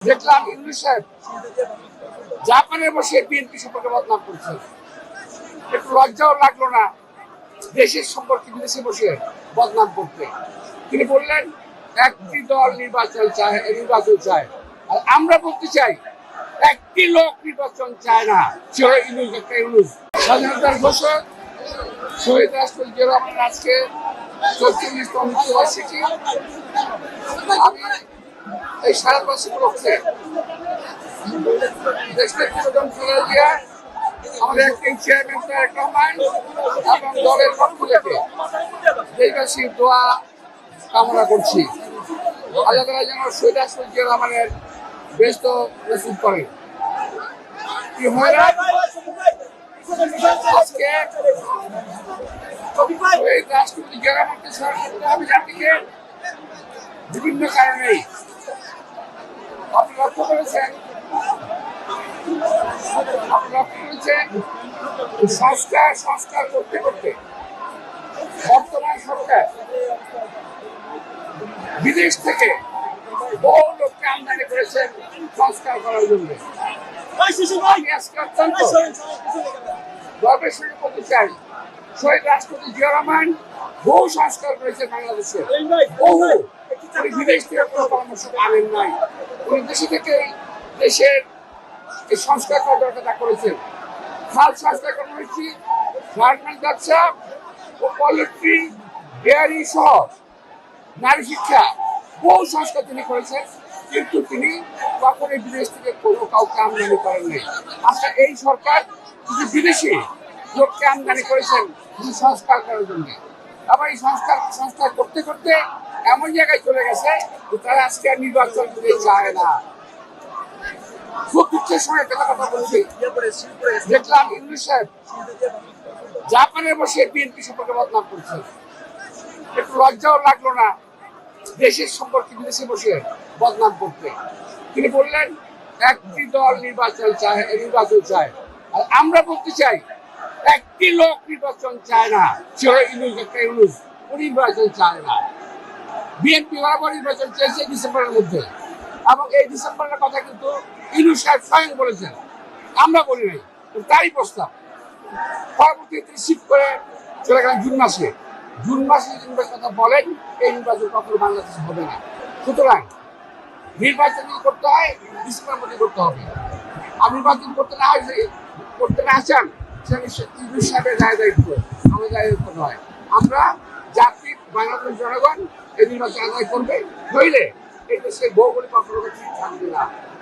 দেখলাম ইউনূস সাহেব জাপানে বসে বিএনপি সম্পর্কে বদনাম করছে। একটু লজ্জাও লাগলো না দেশের সম্পর্কে বিদেশে বসে বদনাম করতে? তিনি বললেন একটি দল নির্বাচন চায়, আর আমরা বলতে চাই একটি লোক নির্বাচন চায় না, ছিল ইউনূস। স্বাধীনতার ঘোষক শহীদ রাষ্ট্রপতি জিয়া রহমানের আজকে ৪৪তম মৃত্যুবার্ষিকী। আমি এই সারাবাসী উপলক্ষে দেশের প্রধান খালেদা জিয়া, আমাদের একটি চেয়ারম্যান তারেক রহমান এবং দলের পক্ষ থেকে দেশবাসীর দোয়া কামনা করছি। আল্লাহ তাআলা যেন শহীদ রাষ্ট্রপতি জিয়া রহমানের ব্যস্ত নসিব করেন। আজকে শহীদ রাষ্ট্রপতি জিয়া রহমানকে স্মরণ করতে হবে জাতিকে বিভিন্ন কারণেই। আপনি লক্ষ্য করেছেন সংস্কার করতে করতে বর্তমান সরকার বিদেশ থেকে বহু লোককে আমদানি করেছেন সংস্কার করার জন্য। আমি আজকে অত্যন্ত গর্বের সঙ্গে বলতে চাই, শহীদ রাষ্ট্রপতি জিয়া রহমান বহু সংস্কার করেছেন বাংলাদেশে, বহু। বিদেশ থেকে কোনো পরামর্শ আনেন নাই, উনি দেশে থেকে দেশের এই সংস্কার করার দরকার করেছেন। খাল সংস্কার করা হয়েছে, গার্মেন্টস ব্যবসা ও পোল্ট্রি ডেয়ারি সহ নারী শিক্ষা, বহু সংস্কার তিনি করেছেন, কিন্তু তিনি কখনোই বিদেশ থেকে কোনো কাউকে আমদানি করেননি। আজকে এই সরকার কিছু বিদেশি লোককে আমদানি করেছেন কিছু সংস্কার করার জন্য। আবার এই সংস্কার করতে করতে এমন জায়গায় চলে গেছে যে তারা আজকে আর নির্বাচন করতে চায় না। খুব দুঃখের সঙ্গে কথা বলছি, দেখলাম ইউনূস সাহেব জাপানে বসে বিএনপি সম্পর্কে বদনাম করছে। একটু লজ্জাও লাগলো না দেশের সম্পর্কে বিদেশে বসে বদনাম করতে? তিনি বললেন একটি দল নির্বাচন চায়, আর আমরা বলতে চাই একটি লোক নির্বাচন চায় না, ছিল ইউনূস। উনি নির্বাচন চায় না। বিএনপি বরাবর নির্বাচন চেয়েছে ডিসেম্বরের মধ্যে, এবং এই ডিসেম্বরের কথা কিন্তু ইউনূস সাহেব স্বয়ং বলেছেন, আমরা বলি নাই। তারই প্রস্তাব পরবর্তীতে শিফট করে চলে গেলেন জুন মাসে নির্বাচন কথা বলেন, এই নির্বাচন কখনো বাংলাদেশে হবে না। সুতরাং নির্বাচন করতে হয় ডিসেম্বরের মধ্যে করতে হবে। আর নির্বাচন করতে না চান ইউনূস সাহেবের দায়িত্ব, আমাদের দায়িত্ব নয়। আমরা জাতির বাংলাদেশের জনগণ এই নির্বাচন আদায় করবে, নইলে এই দেশের ভৌগোলিক অগ্রগতি থাকবে না।